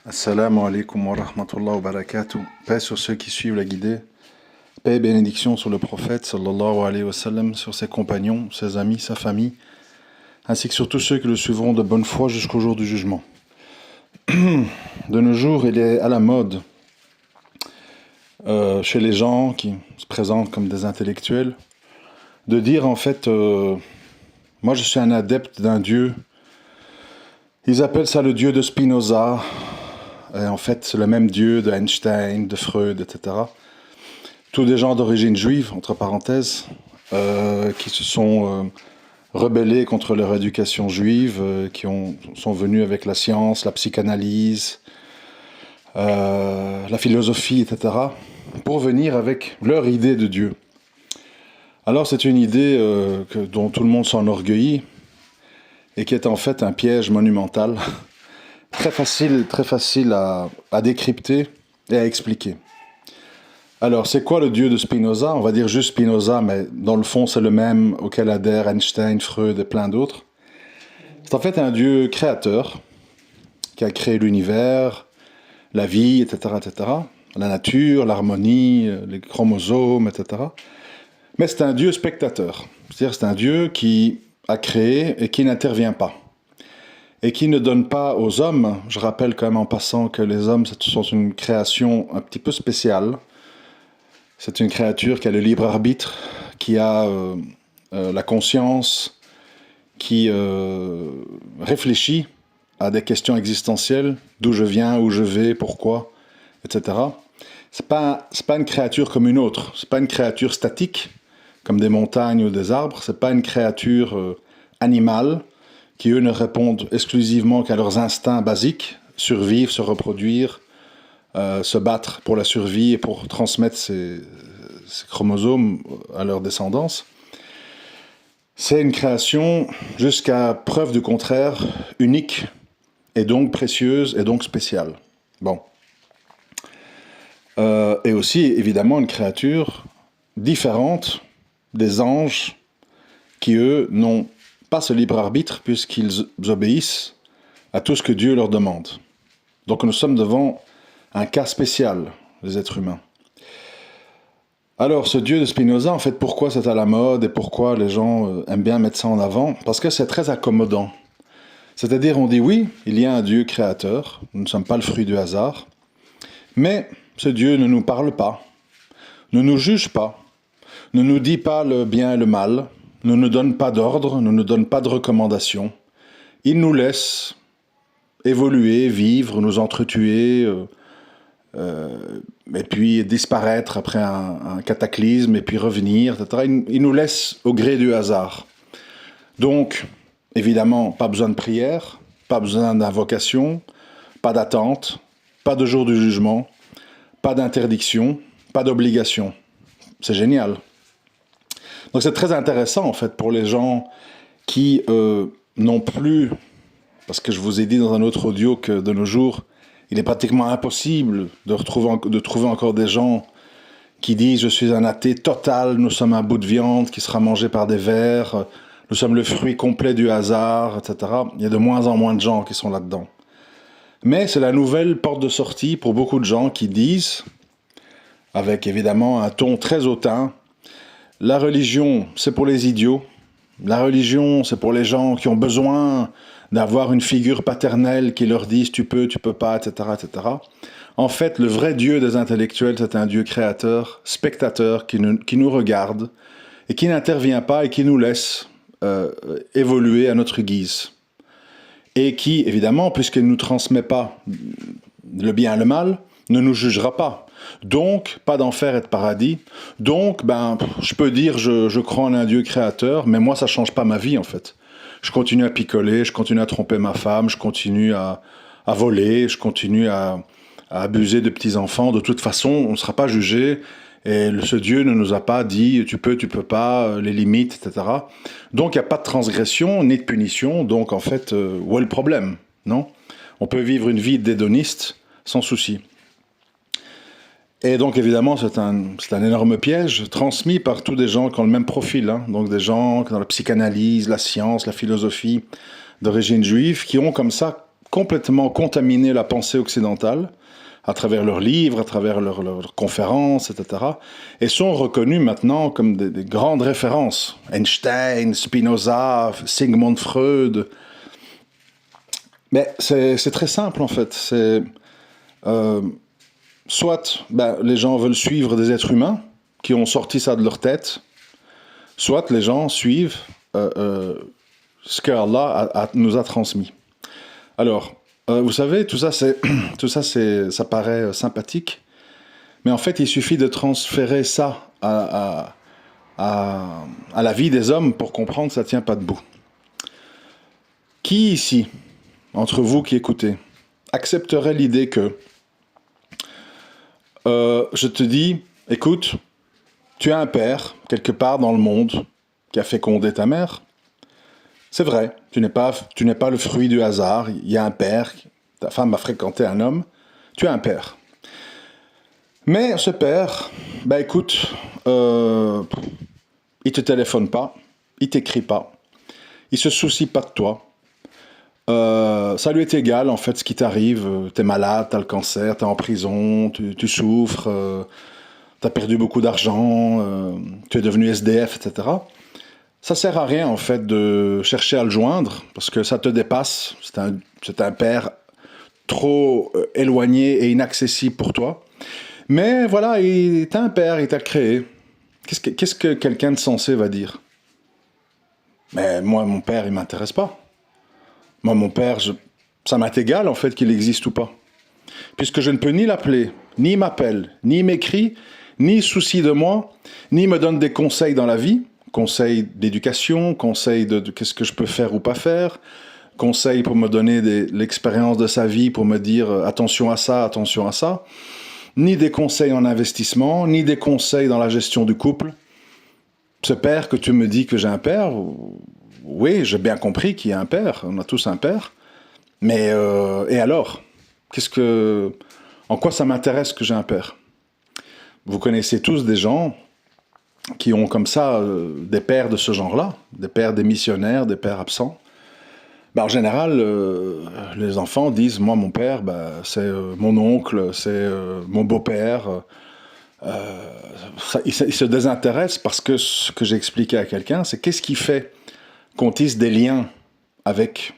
Assalamu alaikum wa rahmatullah wa barakatuh. Paix sur ceux qui suivent la guidée. Paix et bénédiction sur le prophète sallallahu alayhi wa sallam, sur ses compagnons, ses amis, sa famille, ainsi que sur tous ceux qui le suivront de bonne foi jusqu'au jour du jugement. De nos jours, il est à la mode chez les gens qui se présentent comme des intellectuels de dire en fait, moi je suis un adepte d'un dieu. Ils appellent ça le dieu de Spinoza. Et en fait, c'est le même dieu de Einstein, de Freud, etc. Tous des gens d'origine juive, entre parenthèses, qui se sont rebellés contre leur éducation juive, sont venus avec la science, la psychanalyse, la philosophie, etc., pour venir avec leur idée de Dieu. Alors c'est une idée dont tout le monde s'enorgueillit, et qui est en fait un piège monumental, très facile à décrypter et à expliquer. Alors, c'est quoi le dieu de Spinoza? On va dire juste Spinoza, mais dans le fond, c'est le même auquel adhèrent Einstein, Freud et plein d'autres. C'est en fait un dieu créateur qui a créé l'univers, la vie, etc., etc., la nature, l'harmonie, les chromosomes, etc. Mais c'est un dieu spectateur. C'est-à-dire c'est un dieu qui a créé et qui n'intervient pas. Et qui ne donne pas aux hommes, je rappelle quand même en passant que les hommes sont une création un petit peu spéciale. C'est une créature qui a le libre arbitre, qui a la conscience, qui réfléchit à des questions existentielles, d'où je viens, où je vais, pourquoi, etc. C'est pas une créature comme une autre, c'est pas une créature statique, comme des montagnes ou des arbres, c'est pas une créature animale, qui eux ne répondent exclusivement qu'à leurs instincts basiques, survivre, se reproduire, se battre pour la survie et pour transmettre ces chromosomes à leur descendance. C'est une création, jusqu'à preuve du contraire, unique, et donc précieuse, et donc spéciale. Bon. Et aussi, évidemment, une créature différente des anges, qui eux n'ont pas ce libre arbitre, puisqu'ils obéissent à tout ce que Dieu leur demande. Donc nous sommes devant un cas spécial, les êtres humains. Alors ce Dieu de Spinoza, en fait, pourquoi c'est à la mode et pourquoi les gens aiment bien mettre ça en avant? Parce que c'est très accommodant. C'est-à-dire, on dit oui, il y a un Dieu créateur, nous ne sommes pas le fruit du hasard, mais ce Dieu ne nous parle pas, ne nous juge pas, ne nous dit pas le bien et le mal, ne nous donne pas d'ordre, ne nous donne pas de recommandations. Il nous laisse évoluer, vivre, nous entretuer, et puis disparaître après un cataclysme, et puis revenir, etc. Il nous laisse au gré du hasard. Donc, évidemment, pas besoin de prière, pas besoin d'invocation, pas d'attente, pas de jour du jugement, pas d'interdiction, pas d'obligation. C'est génial. Donc c'est très intéressant en fait pour les gens qui n'ont plus, parce que je vous ai dit dans un autre audio que de nos jours, il est pratiquement impossible de trouver encore des gens qui disent « je suis un athée total, nous sommes un bout de viande qui sera mangé par des vers, nous sommes le fruit complet du hasard, etc. » Il y a de moins en moins de gens qui sont là-dedans. Mais c'est la nouvelle porte de sortie pour beaucoup de gens qui disent, avec évidemment un ton très hautain, la religion, c'est pour les idiots. La religion, c'est pour les gens qui ont besoin d'avoir une figure paternelle qui leur dise tu peux pas, etc., etc. En fait, le vrai Dieu des intellectuels, c'est un Dieu créateur, spectateur, qui nous regarde et qui n'intervient pas et qui nous laisse évoluer à notre guise. Et qui, évidemment, puisqu'il ne nous transmet pas le bien et le mal, ne nous jugera pas. Donc, pas d'enfer et de paradis. Donc, je peux dire je crois en un Dieu créateur, mais moi, ça ne change pas ma vie, en fait. Je continue à picoler, je continue à tromper ma femme, je continue à voler, je continue à abuser de petits-enfants. De toute façon, on ne sera pas jugé. Et ce Dieu ne nous a pas dit tu peux pas, les limites, etc. Donc, il n'y a pas de transgression ni de punition. Donc, en fait, où est le problème, non? On peut vivre une vie d'hédoniste sans souci. Et donc, évidemment, c'est un énorme piège transmis par tous des gens qui ont le même profil. Hein. Donc, des gens dans la psychanalyse, la science, la philosophie d'origine juive, qui ont comme ça complètement contaminé la pensée occidentale à travers leurs livres, à travers leurs conférences, etc. Et sont reconnus maintenant comme des grandes références. Einstein, Spinoza, Sigmund Freud. Mais c'est très simple en fait. Soit les gens veulent suivre des êtres humains qui ont sorti ça de leur tête, soit les gens suivent ce que Allah nous a transmis. Alors, vous savez, tout ça, ça paraît sympathique, mais en fait, il suffit de transférer ça à la vie des hommes pour comprendre que ça ne tient pas debout. Qui ici, entre vous qui écoutez, accepterait l'idée que je te dis, écoute, tu as un père, quelque part dans le monde, qui a fécondé ta mère. C'est vrai, tu n'es pas le fruit du hasard. Il y a un père, ta femme a fréquenté un homme, tu as un père. Mais ce père, écoute, il te téléphone pas, il t'écrit pas, il se soucie pas de toi. Ça lui est égal en fait ce qui t'arrive. T'es malade, t'as le cancer, t'es en prison, tu souffres, t'as perdu beaucoup d'argent, tu es devenu SDF, etc. Ça sert à rien en fait de chercher à le joindre parce que ça te dépasse. C'est un père trop éloigné et inaccessible pour toi. Mais voilà, t'as un père, il t'a créé. Qu'est-ce que quelqu'un de sensé va dire? Mais moi, mon père, il m'intéresse pas. Moi, mon père, ça m'est égal en fait qu'il existe ou pas. Puisque je ne peux ni l'appeler, ni il m'appelle, ni il m'écrit, ni il soucie de moi, ni il me donne des conseils dans la vie. Conseils d'éducation, conseils de qu'est-ce que je peux faire ou pas faire, conseils pour me donner l'expérience de sa vie, pour me dire attention à ça, ni des conseils en investissement, ni des conseils dans la gestion du couple. Ce père que tu me dis que j'ai un père, oui, j'ai bien compris qu'il y a un père, on a tous un père, mais et alors? En quoi ça m'intéresse que j'ai un père? Vous connaissez tous des gens qui ont comme ça des pères de ce genre-là, des pères démissionnaires, des pères absents. En général, les enfants disent, moi mon père, c'est mon oncle, c'est mon beau-père. Ils se désintéressent parce que ce que j'ai expliqué à quelqu'un, c'est qu'est-ce qui fait qu'on tisse des liens avec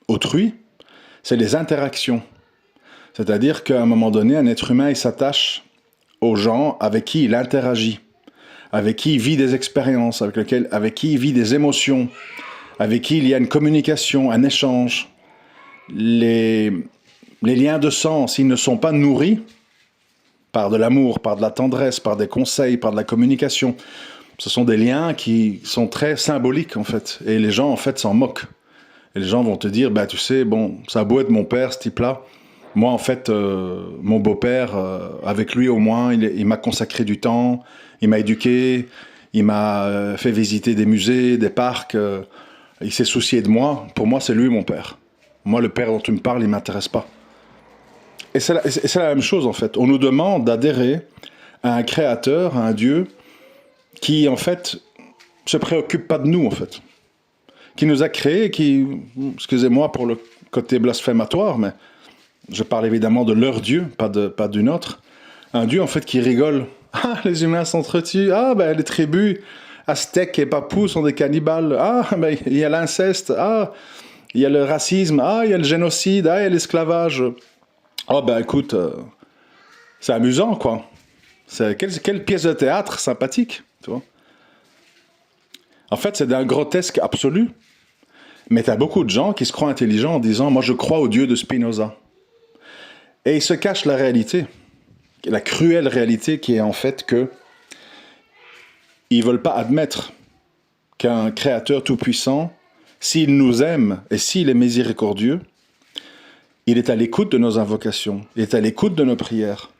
autrui? C'est les interactions. C'est-à-dire qu'à un moment donné, un être humain, il s'attache aux gens avec qui il interagit, avec qui il vit des expériences, avec qui il vit des émotions, avec qui il y a une communication, un échange. Les liens de sang, s'ils ne sont pas nourris par de l'amour, par de la tendresse, par des conseils, par de la communication, ce sont des liens qui sont très symboliques en fait. Et les gens en fait s'en moquent. Et les gens vont te dire, tu sais, bon, ça a beau être mon père, ce type-là. Moi, en fait, mon beau-père, avec lui au moins, il m'a consacré du temps, il m'a éduqué, il m'a fait visiter des musées, des parcs, il s'est soucié de moi. Pour moi, c'est lui mon père. Moi, le père dont tu me parles, il ne m'intéresse pas. Et c'est la même chose, en fait. On nous demande d'adhérer à un créateur, à un Dieu, qui, en fait, se préoccupe pas de nous, en fait. Qui nous a créés, excusez-moi pour le côté blasphématoire, mais je parle évidemment de leur Dieu, pas du nôtre. Un Dieu, en fait, qui rigole. Ah, les humains s'entretuent. Ah, les tribus aztèques et papous sont des cannibales. Ah, il y a l'inceste. Ah, il y a le racisme. Ah, il y a le génocide. Ah, il y a l'esclavage. Oh, écoute, c'est amusant, quoi. Quelle pièce de théâtre sympathique, tu vois. En fait, c'est d'un grotesque absolu. Mais tu as beaucoup de gens qui se croient intelligents en disant « Moi, je crois au Dieu de Spinoza ». Et ils se cachent la réalité, la cruelle réalité qui est en fait que ils ne veulent pas admettre qu'un créateur tout-puissant, s'il nous aime et s'il est miséricordieux, il est à l'écoute de nos invocations, il est à l'écoute de nos prières.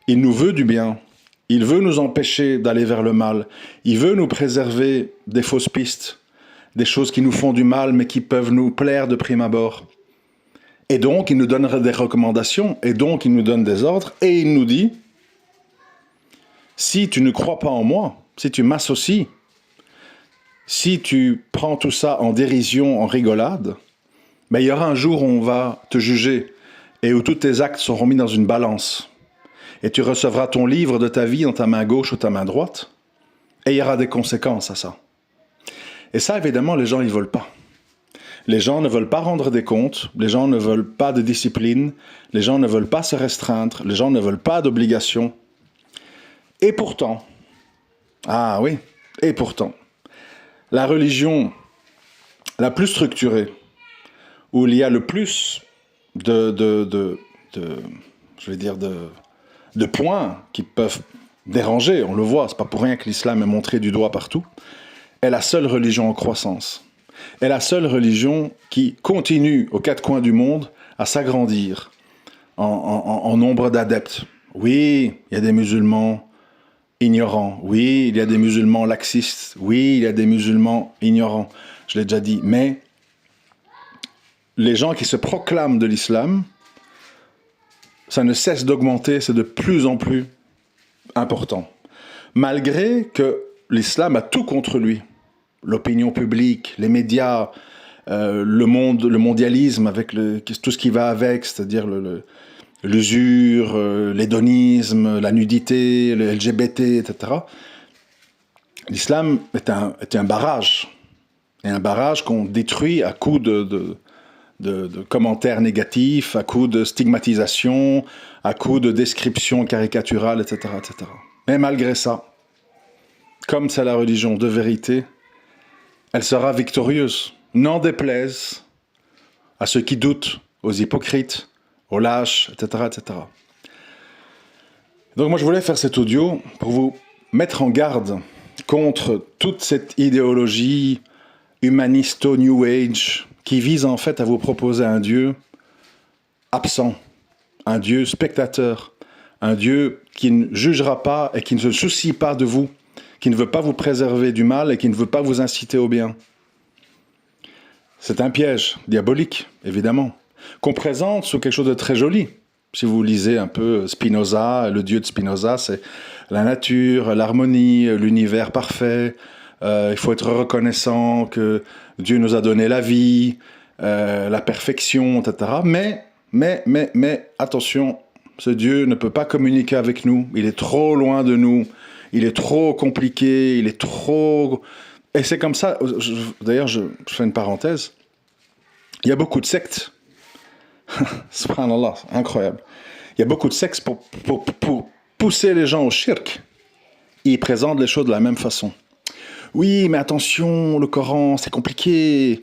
Il nous veut du bien, il veut nous empêcher d'aller vers le mal, il veut nous préserver des fausses pistes, des choses qui nous font du mal mais qui peuvent nous plaire de prime abord. Et donc, il nous donne des recommandations, et donc il nous donne des ordres, et il nous dit, si tu ne crois pas en moi, si tu m'associes, si tu prends tout ça en dérision, en rigolade, Mais il y aura un jour où on va te juger et où tous tes actes seront mis dans une balance. Et tu recevras ton livre de ta vie dans ta main gauche ou ta main droite. Et il y aura des conséquences à ça. Et ça, évidemment, les gens, ils ne veulent pas. Les gens ne veulent pas rendre des comptes, les gens ne veulent pas de discipline, les gens ne veulent pas se restreindre, les gens ne veulent pas d'obligation. Et pourtant, ah oui, et pourtant, la religion la plus structurée, où il y a le plus de points qui peuvent déranger, on le voit, c'est pas pour rien que l'islam est montré du doigt partout, est la seule religion en croissance. Est la seule religion qui continue aux quatre coins du monde à s'agrandir en nombre d'adeptes. Oui, il y a des musulmans ignorants. Oui, il y a des musulmans laxistes. Oui, il y a des musulmans ignorants. Je l'ai déjà dit. Mais les gens qui se proclament de l'islam, ça ne cesse d'augmenter, c'est de plus en plus important. Malgré que l'islam a tout contre lui. L'opinion publique, les médias, le mondialisme avec tout ce qui va avec, c'est-à-dire l'usure, l'hédonisme, la nudité, le LGBT, etc. L'islam est un barrage. Et un barrage qu'on détruit à coups de commentaires négatifs, à coups de stigmatisation, à coups de descriptions caricaturales, etc., etc. Mais malgré ça, comme c'est la religion de vérité, elle sera victorieuse. N'en déplaise à ceux qui doutent, aux hypocrites, aux lâches, etc., etc. Donc moi je voulais faire cet audio pour vous mettre en garde contre toute cette idéologie humanisto-new age qui vise en fait à vous proposer un Dieu absent, un Dieu spectateur, un Dieu qui ne jugera pas et qui ne se soucie pas de vous, qui ne veut pas vous préserver du mal et qui ne veut pas vous inciter au bien. C'est un piège diabolique, évidemment, qu'on présente sous quelque chose de très joli. Si vous lisez un peu Spinoza, le Dieu de Spinoza, c'est la nature, l'harmonie, l'univers parfait. Il faut être reconnaissant que Dieu nous a donné la vie, la perfection, etc. Mais, attention, ce Dieu ne peut pas communiquer avec nous. Il est trop loin de nous. Il est trop compliqué. Il est trop... Et c'est comme ça... D'ailleurs, je fais une parenthèse. Il y a beaucoup de sectes. Subhanallah, incroyable. Il y a beaucoup de sectes pour pousser les gens au shirk. Ils présentent les choses de la même façon. Oui, mais attention, le Coran, c'est compliqué.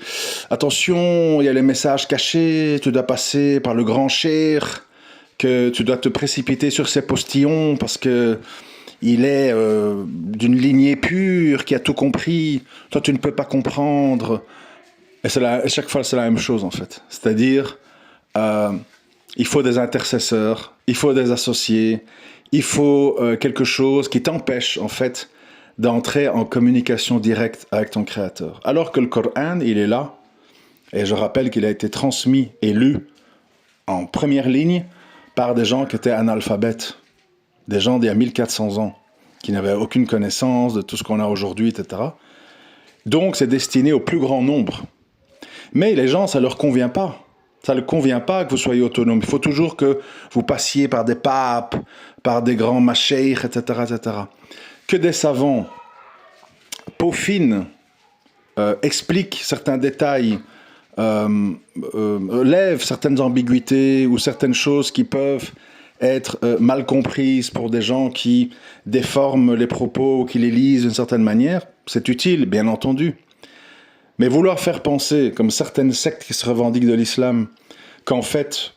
Attention, il y a les messages cachés. Tu dois passer par le grand cheikh. Que tu dois te précipiter sur ses postillons parce que il est d'une lignée pure, qui a tout compris. Toi, tu ne peux pas comprendre. Et chaque fois, c'est la même chose, en fait. C'est-à-dire, il faut des intercesseurs, il faut des associés, il faut quelque chose qui t'empêche, en fait, d'entrer en communication directe avec ton Créateur. Alors que le Coran, il est là, et je rappelle qu'il a été transmis et lu en première ligne par des gens qui étaient analphabètes, des gens d'il y a 1400 ans, qui n'avaient aucune connaissance de tout ce qu'on a aujourd'hui, etc. Donc c'est destiné au plus grand nombre. Mais les gens, ça ne leur convient pas. Ça ne convient pas que vous soyez autonome. Il faut toujours que vous passiez par des papes, par des grands mashaykhs, etc., etc. Que des savants peaufinent, expliquent certains détails, lèvent certaines ambiguïtés ou certaines choses qui peuvent être mal comprises pour des gens qui déforment les propos ou qui les lisent d'une certaine manière, c'est utile, bien entendu. Mais vouloir faire penser, comme certaines sectes qui se revendiquent de l'islam, qu'en fait,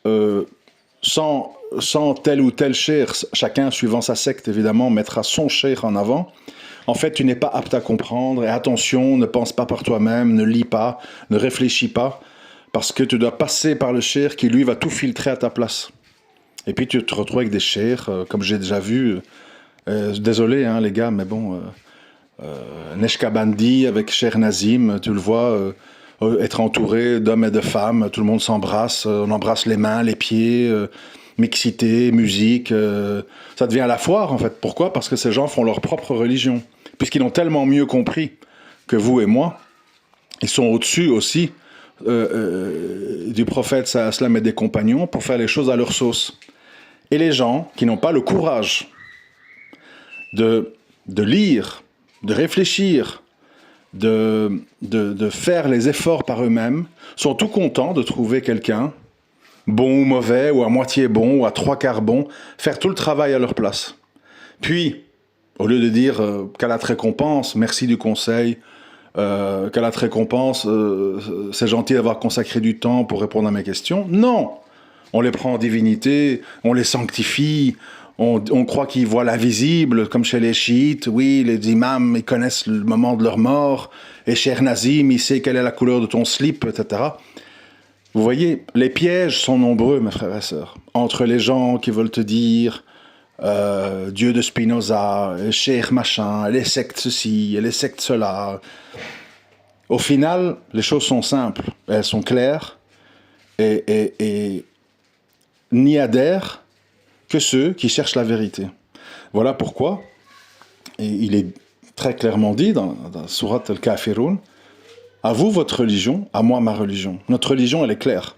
sans tel ou tel cheikh, chacun suivant sa secte évidemment, mettra son cheikh en avant, en fait tu n'es pas apte à comprendre, et attention, ne pense pas par toi-même, ne lis pas, ne réfléchis pas, parce que tu dois passer par le cheikh qui lui va tout filtrer à ta place. Et puis tu te retrouves avec des cheikhs, comme j'ai déjà vu, désolé hein, les gars, mais bon... Neshkabandi avec Cher Nazim, tu le vois être entouré d'hommes et de femmes, tout le monde s'embrasse, on embrasse les mains, les pieds, mixité, musique, ça devient la foire en fait. Pourquoi ? Parce que ces gens font leur propre religion, puisqu'ils ont tellement mieux compris que vous et moi, ils sont au-dessus aussi du prophète sallam et des compagnons pour faire les choses à leur sauce. Et les gens qui n'ont pas le courage de lire, de réfléchir, de faire les efforts par eux-mêmes, sont tout contents de trouver quelqu'un, bon ou mauvais, ou à moitié bon, ou à trois quarts bon, faire tout le travail à leur place. Puis, au lieu de dire qu'Allah te récompense, merci du conseil, qu'Allah te récompense, c'est gentil d'avoir consacré du temps pour répondre à mes questions, non, on les prend en divinité, on les sanctifie, on croit qu'ils voient l'invisible, comme chez les chiites, oui, les imams, ils connaissent le moment de leur mort, et Cheikh Nazim, il sait quelle est la couleur de ton slip, etc. Vous voyez, les pièges sont nombreux, mes frères et sœurs, entre les gens qui veulent te dire Dieu de Spinoza, Cheikh machin, les sectes ceci, les sectes cela. Au final, les choses sont simples, elles sont claires, et n'y adhèrent que ceux qui cherchent la vérité. Voilà pourquoi, et il est très clairement dit dans Surat al-Kafirun, à vous votre religion, à moi ma religion. Notre religion, elle est claire.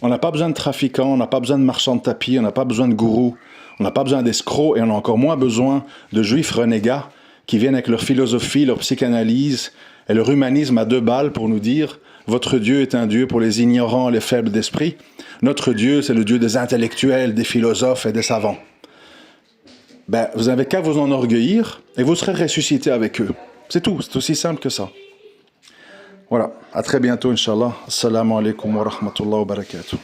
On n'a pas besoin de trafiquants, on n'a pas besoin de marchands de tapis, on n'a pas besoin de gourous, on n'a pas besoin d'escrocs, et on a encore moins besoin de juifs renégats qui viennent avec leur philosophie, leur psychanalyse et leur humanisme à 2 balles pour nous dire « Votre Dieu est un Dieu pour les ignorants, les faibles d'esprit. Notre Dieu, c'est le Dieu des intellectuels, des philosophes et des savants. » Ben, vous n'avez qu'à vous enorgueillir et vous serez ressuscité avec eux. C'est tout, c'est aussi simple que ça. Voilà, à très bientôt, Inch'Allah. Assalamu alaikum wa rahmatullahi wa barakatuh.